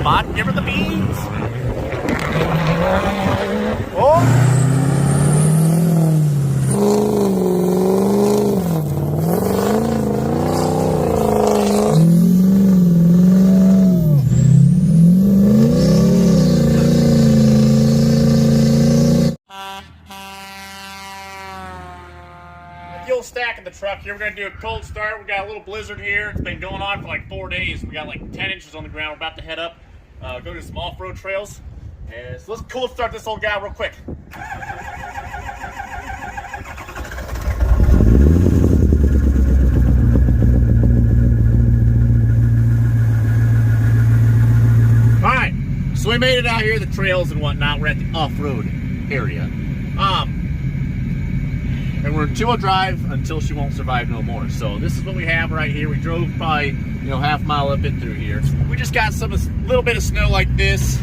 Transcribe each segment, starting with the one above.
spot. Give her the beans. Oh. Fuel stack in the truck here. We're going to do a cold start. We got a little blizzard here. It's been going on for like 4 days. We got like 10 inches on the ground. We're about to head up, go to some off-road trails. And so let's cold start this old guy real quick. Alright, so we made it out here, the trails and whatnot. We're at the off-road area. And we're in two-wheel drive until she won't survive no more. So this is what we have right here. We drove probably, half mile up and through here. We just got a little bit of snow like this.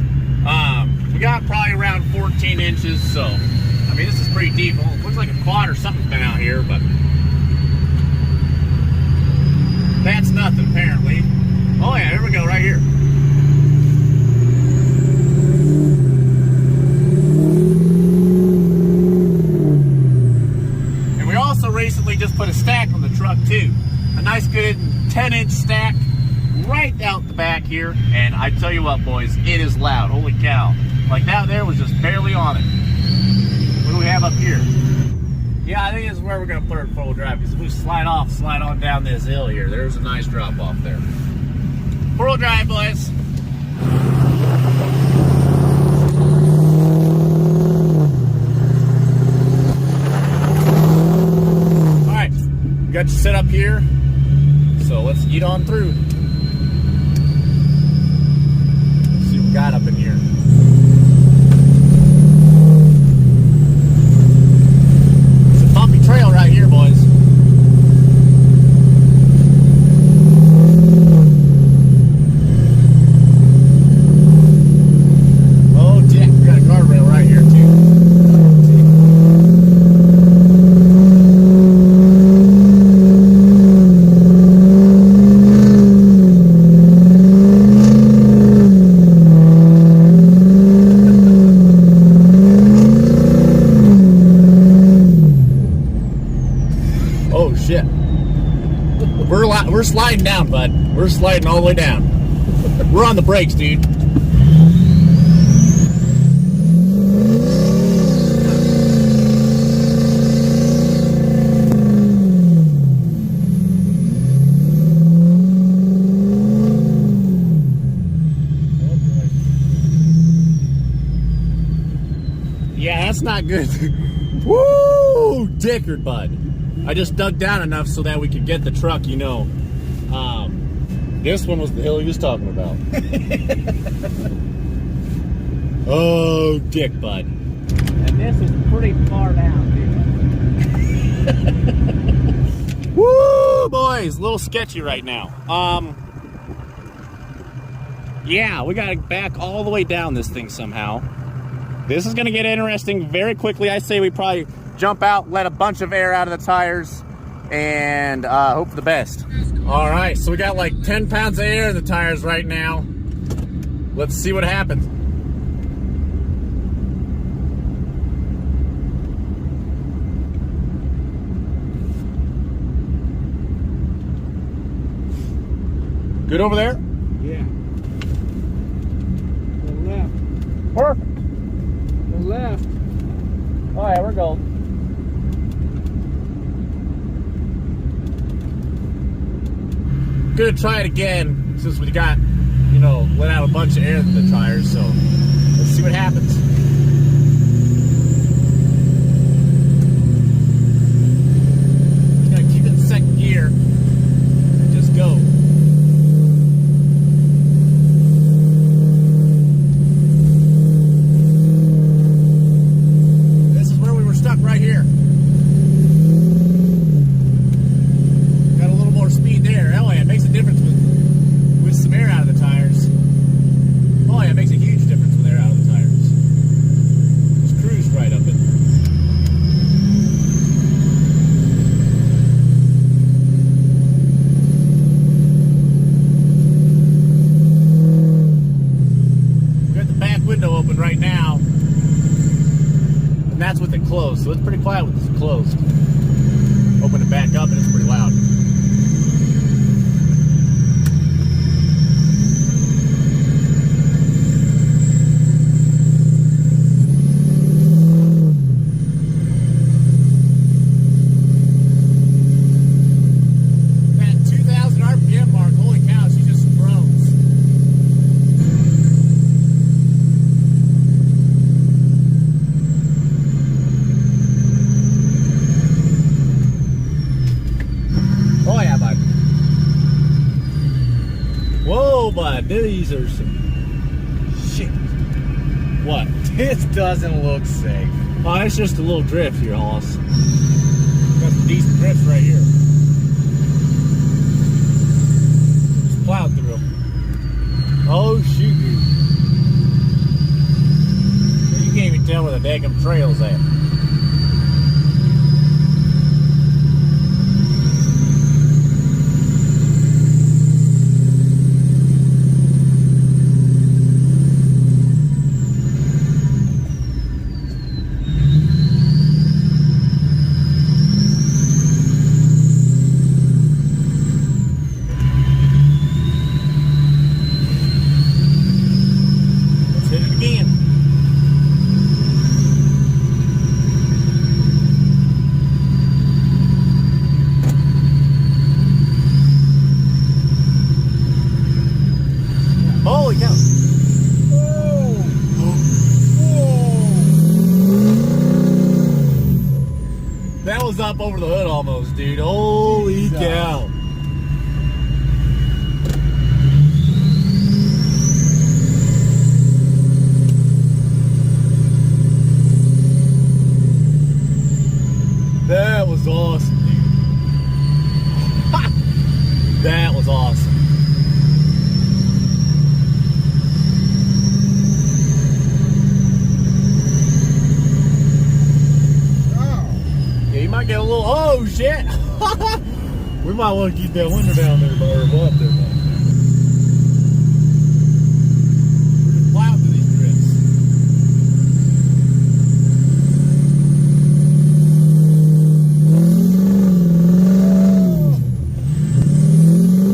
We got probably around 14 inches. So, I mean, this is pretty deep. Well, it looks like a quad or something's been out here, but that's nothing apparently. Oh yeah, here we go, right here. Recently just put a stack on the truck too. A nice good 10-inch stack right out the back here. And I tell you what, boys, it is loud. Holy cow. Like that there was just barely on it. What do we have up here? Yeah, I think this is where we're going to put her in four-wheel drive, because if we slide on down this hill here, there's a nice drop off there. Four-wheel drive, boys. Got you set up here, so let's eat on through. Let's see what we got up in here. It's a bumpy trail right here, boys. Oh, yeah, we got a guardrail right here too. Shit. We're sliding down, bud. We're sliding all the way down. We're on the brakes, dude. Yeah, that's not good. Woo! Dickard, bud. I just dug down enough so that we could get the truck, This one was the hill he was talking about. Oh, dick, bud. And this is pretty far down, dude. Woo, boys. A little sketchy right now. Yeah, we got to back all the way down this thing somehow. This is going to get interesting very quickly. I say we probably jump out, let a bunch of air out of the tires, and hope for the best. All right, so we got like 10 pounds of air in the tires right now. Let's see what happens. Good over there? Yeah. The left. Perfect. The left. Oh yeah, we're golden. Gonna try it again since we got, let out a bunch of air in the tires, so let's see what happens. Just gotta keep it in second gear and just go. This is where we were stuck right here. Got a little more speed there. Oh yeah, it makes a difference with some air out of the tires. Oh yeah, it makes a huge difference with air out of the tires. closed, so it's pretty quiet when it's closed. Open it back up and it's pretty loud. That 2,000 RPM mark, holy cow, she just throws. Oh yeah, bud. Whoa, bud. These are some shit. What? This doesn't look safe. Oh, it's just a little drift here, Hoss. Got some decent drifts right here. Just plowed through them. Oh, shoot. You can't even tell where the daggum trail's at. Holy cow. Whoa. Whoa. That was up over the hood almost, dude. Holy cow. That was awesome, dude. That was awesome. Might get a little, oh shit. We might want to keep that window down there, or up there. We're just plowing through these drifts.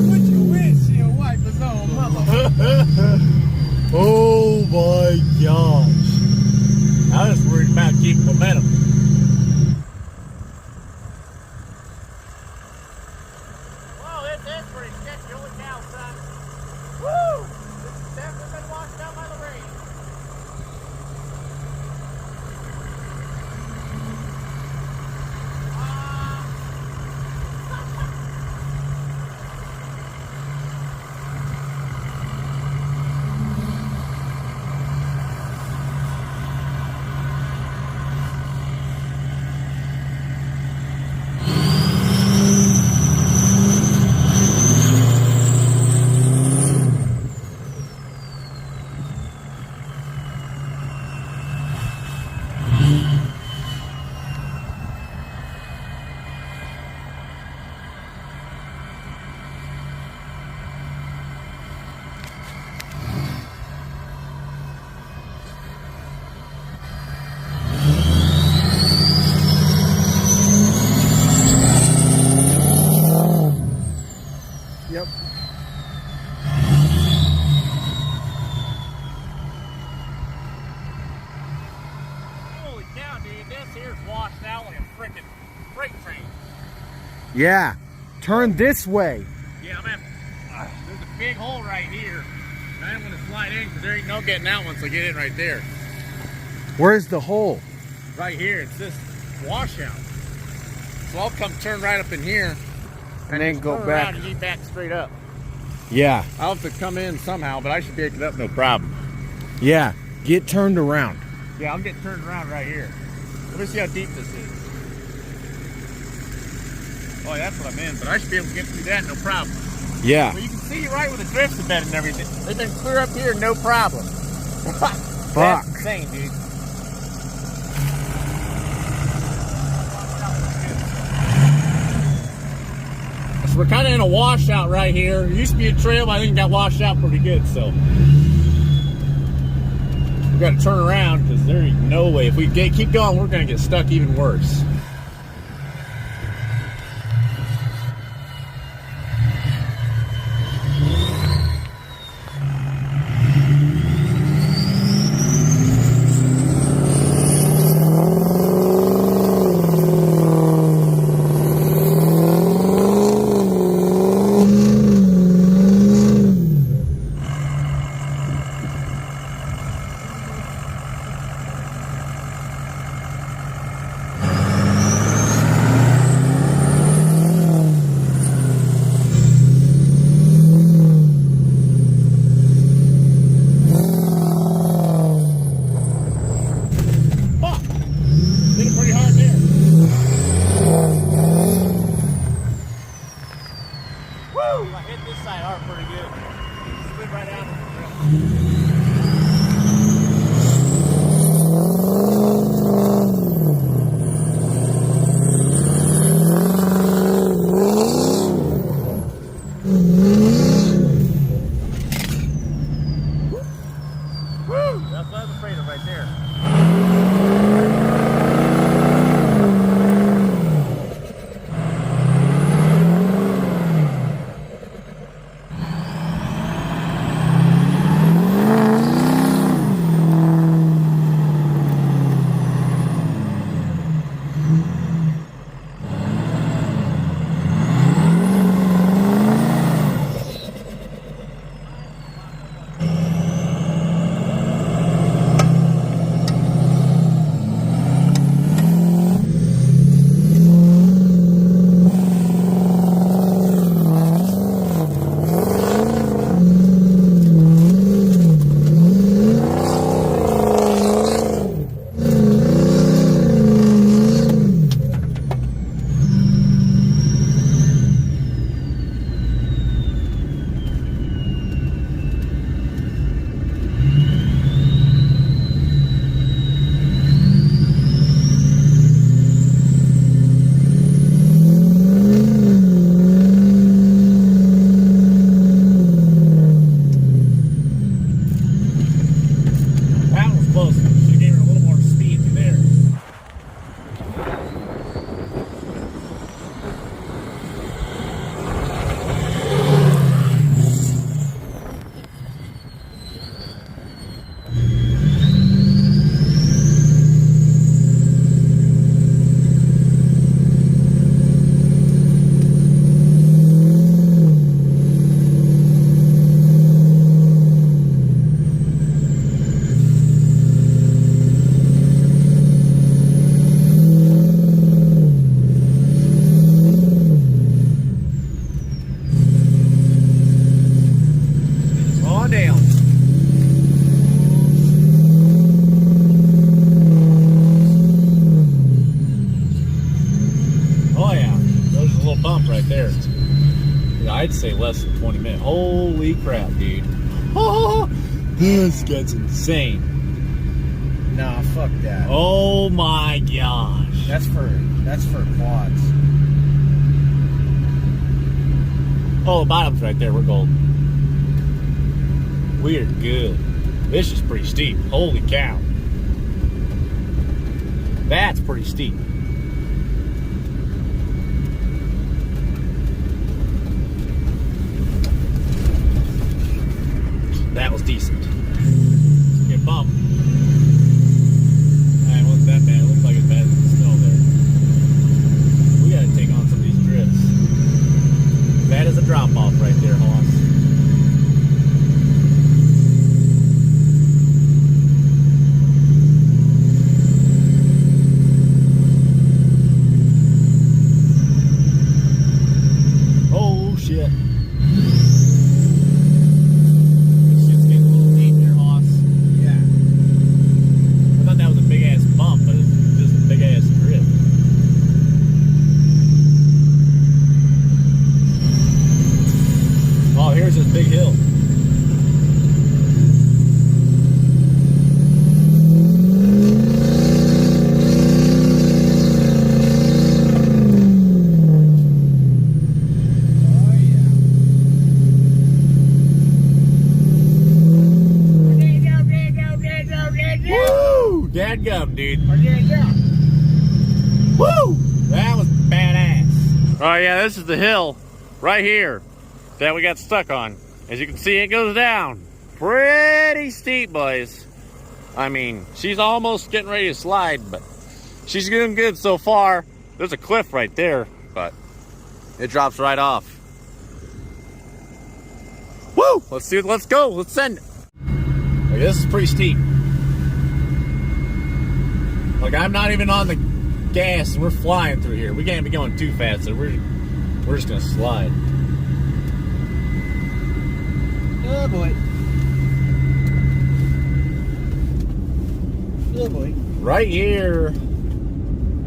Put your windshield wipers on, motherfucker. Oh my gosh. I was worried about keeping momentum. That's pretty sketchy, holy cow, son. Woo! This has definitely been washed out by the rain. Yep. Holy cow, dude, this here's washed out like a freaking freight train. Yeah. Turn this way. Yeah, I'm at, there's a big hole right here. I didn't want to slide in because there ain't no getting out once I get in right there. Where's the hole? Right here, it's this washout. So I'll come turn right up in here. And then go turn back. around and get back straight up. Yeah. I'll have to come in somehow, but I should be able to get up no problem. Yeah. Get turned around. Yeah, I'm getting turned around right here. Let me see how deep this is. Oh, that's what I'm in, but I should be able to get through that no problem. Yeah. Well, you can see right where the drifts have been and everything. They've been clear up here, no problem. Fuck. That's insane, dude. So we're kind of in a washout right here. It used to be a trail, but I think it got washed out pretty good, so. We got to turn around because there ain't no way. If we keep going, we're going to get stuck even worse. I hit this side hard pretty good. Slid right out of Woo! That's what I was afraid of right there. I'd say less than 20 minutes. Holy crap, dude. Oh, this gets insane. Nah, fuck that. Oh my gosh. That's for quads. Oh, the bottom's right there. We're golden. We're good. This is pretty steep. Holy cow. That's pretty steep. That was decent. Get bumped. It wasn't that bad. It looked like as bad as the snow there. We gotta take on some of these drifts. That is a drop off right there, Hoss. Oh shit. This shit's getting a little deep here, Hoss. Yeah. Dadgum, dude. Oh, yeah. Woo! That was badass. Oh yeah, this is the hill right here that we got stuck on. As you can see, it goes down pretty steep, boys. I mean, she's almost getting ready to slide, but she's doing good so far. There's a cliff right there, but it drops right off. Woo! Let's go. Let's send it. Like, this is pretty steep. Like, I'm not even on the gas and we're flying through here. We can't be going too fast, so we're just gonna slide. Oh boy. Oh boy. Right here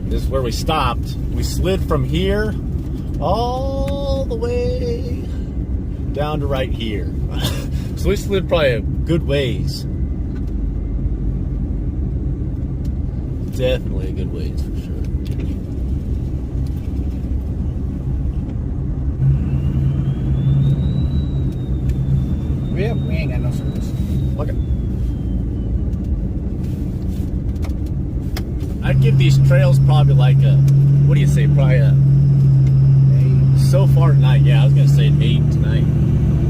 is where we stopped. We slid from here all the way down to right here. So we slid probably a good ways. Definitely a good ways for sure. We ain't got no service. Okay. I'd give these trails probably like a, what do you say, probably a, 8. so far tonight, yeah, I was going to say an 8 tonight.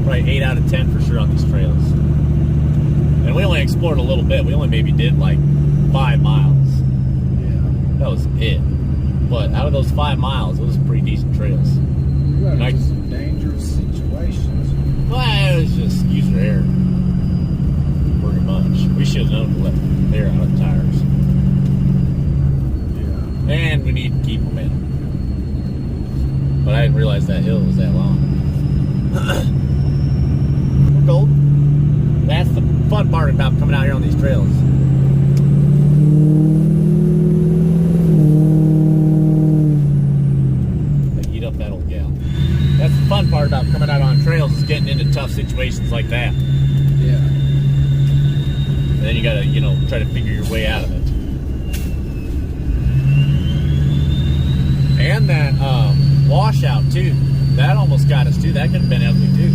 Probably 8 out of 10 for sure on these trails. And we only explored a little bit. We only maybe did like 5 miles. Yeah. That was it. But out of those 5 miles, it was pretty decent trails. We got Nice. into some dangerous situations. Well, it was just user error. Pretty much. We should have known to let air out of the tires. Yeah. And we need to keep momentum. But I didn't realize that hill was that long. We're golden. That's the fun part about coming out here on these trails. They eat up that old gal. That's the fun part about coming out on trails, is getting into tough situations like that. Yeah. And then you gotta, try to figure your way out of it. And that washout too. That almost got us too. That could have been ugly too.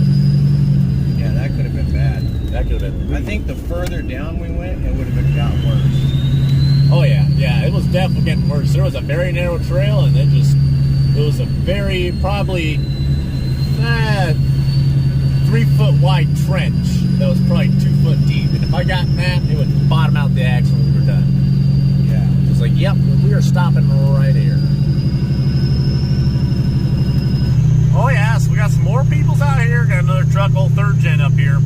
Yeah, that could have been bad. That could have been. I think the further down we went, it would have got worse. Oh yeah, it was definitely getting worse. There was a very narrow trail, and it was a very probably 3 foot wide trench that was probably 2 foot deep. And if I got in that, it would bottom out the axle and we were done. Yeah. It was like, yep, we are stopping right here. Oh yeah, so we got some more peoples out here. Got another truck, old 3rd gen up here.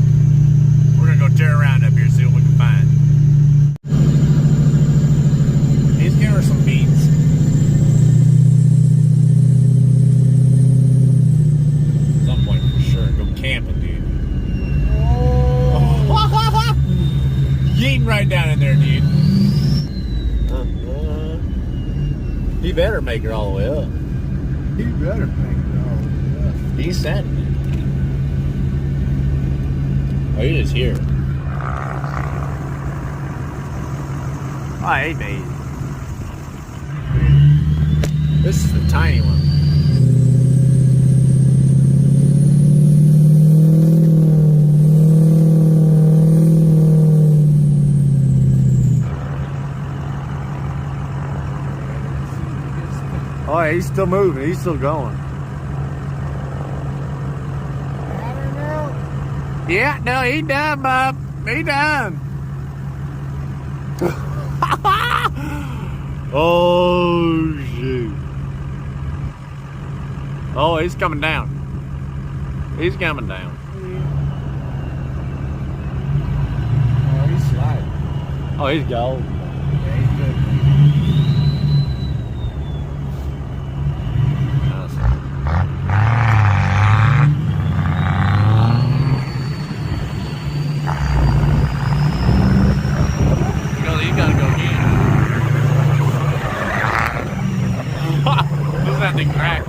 We're gonna go tear around up here, see what we can find. He's giving her some beans. At some point for sure, go camping, dude. Oh. Yeeting right down in there, dude. He better make it all the way up. He better make it all the way up. He's standing. Oh, he is here. Hi, baby. This is the tiny one. Oh, yeah, he's still moving. He's still going. I don't know. Yeah, no, he done, Bob. He done. Oh, shoot. Oh, he's coming down. He's coming down. Oh, he's sliding. Oh, he's gold. Yeah, he's good. You gotta go again. Doesn't that thing crack?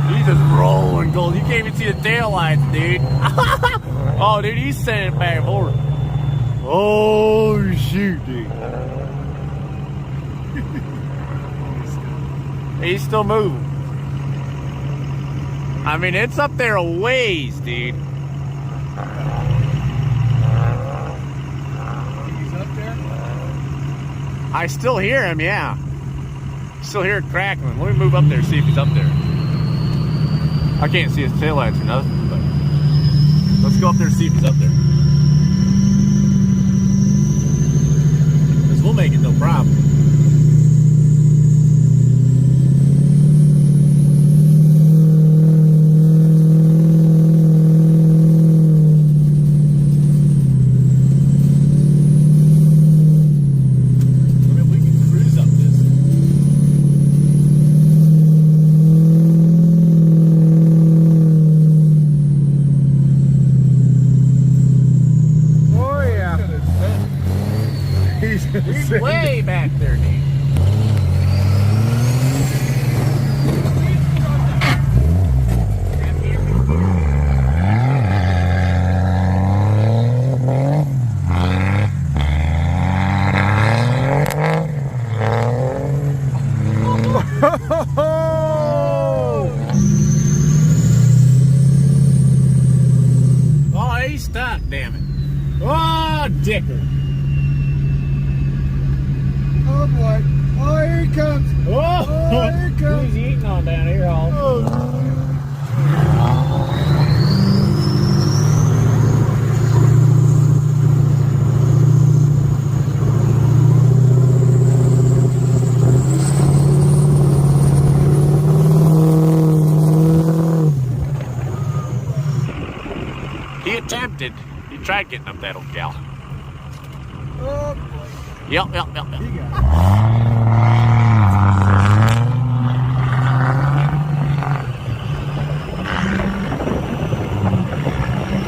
He's just rolling gold. You can't even see the tail lights, dude. Oh, dude, he's sending it back and forth. Oh, shoot, dude. He's still moving. I mean, it's up there a ways, dude. He's up I still hear him, yeah. Still hear it crackling. Let me move up there, see if he's up there. I can't see his taillights or nothing, but let's go up there and see if he's up there. Because we'll make it no problem. He's way back there, dude. Oh, he's stuck, damn it. Oh, dicker. Oh boy. Oh, here he comes. Oh, here he comes. Who's he eating on down here, Hall? Oh. He attempted. He tried getting up that old gal. Oh boy. Yep. He got it.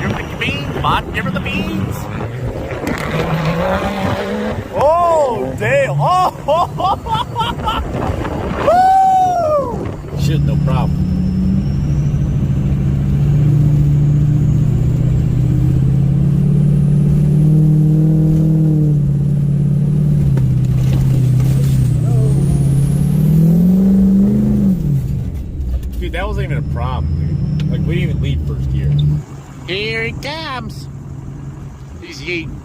Give her the beans, bud. Give her the beans. Oh, damn. Oh, woo! Shit, no problem. Dude, that wasn't even a problem, dude. Like, we didn't even leave first gear. Here he comes. He's yeeting.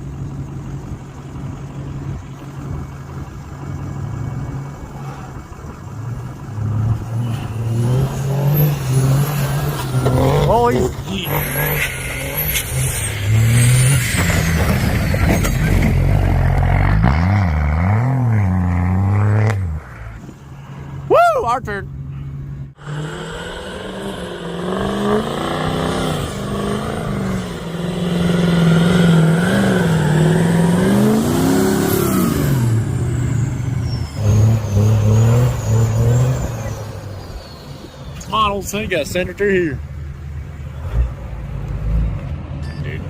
Oh, he's yeeting. Woo! Our turn. Come on, old son, you got a senator here. Dude.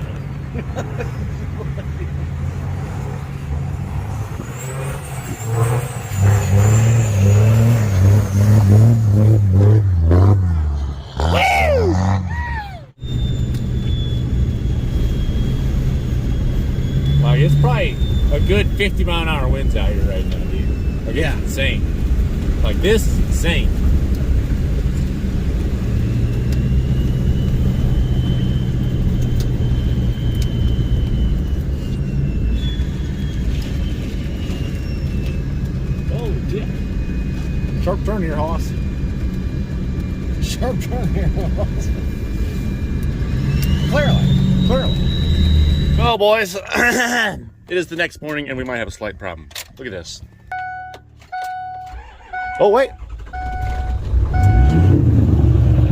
Like, it's probably a good 50-mile-an-hour winds out here right now, dude. Like, it's insane. Like, this is insane. Oh, yeah. Sharp turn here, Hoss. Sharp turn here. Clearly. Well, boys, it is the next morning, and we might have a slight problem. Look at this. Oh, wait.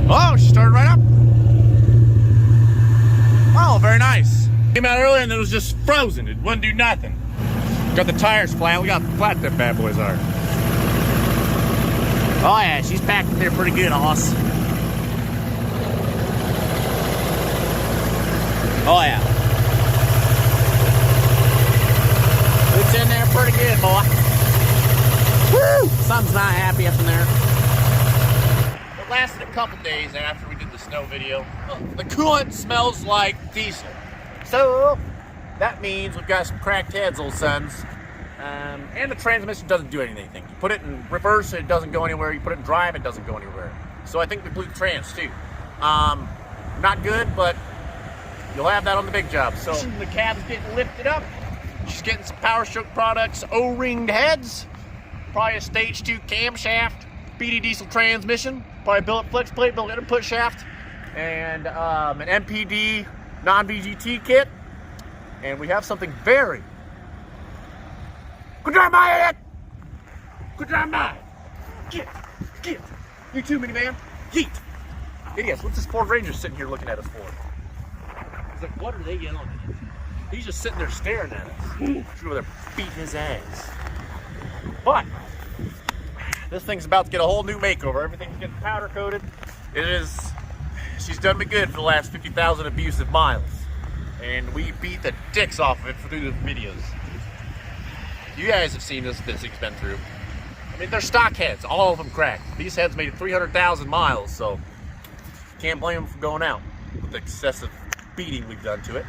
Oh, she started right up. Oh, very nice. Came out earlier, and it was just frozen. It wouldn't do nothing. Got the tires flat. Look how flat them bad boys are. Oh, yeah, she's packed there pretty good, Hoss. Oh, yeah. It's in there pretty good, boy. Woo! Sun's not happy up in there. It lasted a couple days after we did the snow video. The coolant smells like diesel. So, that means we've got some cracked heads, old sons. And the transmission doesn't do anything. You put it in reverse, it doesn't go anywhere. You put it in drive, it doesn't go anywhere. So I think we blew the trans, too. Not good, but you'll have that on the big job. So the cab's getting lifted up. She's getting some Power Stroke Products O-ringed heads, probably a stage 2 camshaft, BD diesel transmission, probably a billet flex plate, billet input shaft, and an MPD non-VGT kit. And we have something very good drive by it. Good drive by. Get. You too, minivan. Yeet. Idiots, what's this Ford Ranger sitting here looking at us for? He's like, what are they yelling at us? He's just sitting there staring at us. She's over there beating his ass. But this thing's about to get a whole new makeover. Everything's getting powder coated. She's done me good for the last 50,000 abusive miles. And we beat the dicks off of it through the videos. You guys have seen this thing's been through. I mean, they're stock heads, all of them cracked. These heads made 300,000 miles, so can't blame them for going out with the excessive beating we've done to it.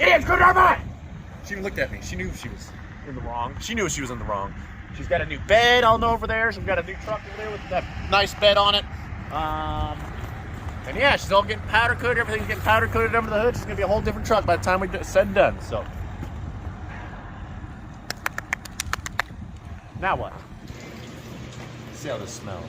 Idiots, go drive by! She even looked at me. She knew she was in the wrong. She knew she was in the wrong. She's got a new bed on over there. She's got a new truck over there with that nice bed on it. And yeah, she's all getting powder coated. Everything's getting powder coated under the hood. She's gonna be a whole different truck by the time we're said and done. So now what? Let's see how this smells.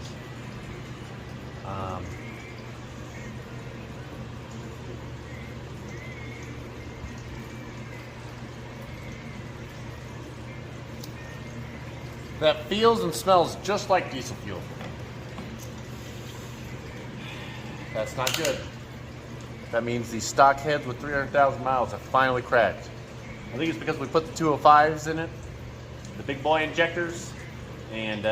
That feels and smells just like diesel fuel. That's not good. That means these stock heads with 300,000 miles have finally cracked. I think it's because we put the 205s in it, the big boy injectors, and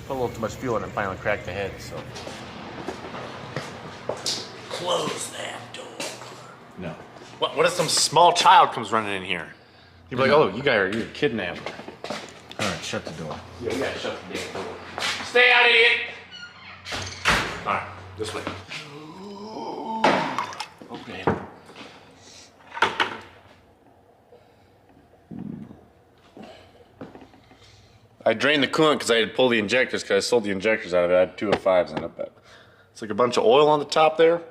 put a little too much fuel in it and finally cracked the head, so. Close that door. No. What if some small child comes running in here? You'd be like, oh, you're a kidnapper. All right, shut the door. Yeah, you gotta shut the damn door. Stay out, idiot! Alright, this way. Okay. I drained the coolant because I had pulled the injectors because I sold the injectors out of it. I had 205s in it, but it's like a bunch of oil on the top there.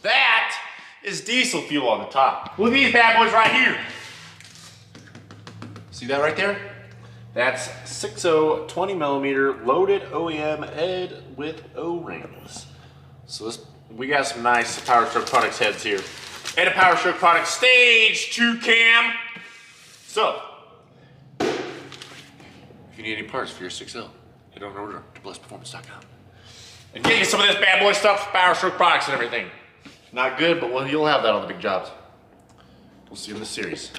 That is diesel fuel on the top. Look at these bad boys right here. See that right there? That's 6.0 20 millimeter loaded OEM head with O-rings. So we got some nice Power Stroke Products heads here. And a Power Stroke Products stage 2 cam. So, if you need any parts for your 6L, head on over to blessperformance.com. And get you some of this bad boy stuff, Power Stroke Products and everything. Not good, but you'll have that on the big jobs. We'll see you in this series.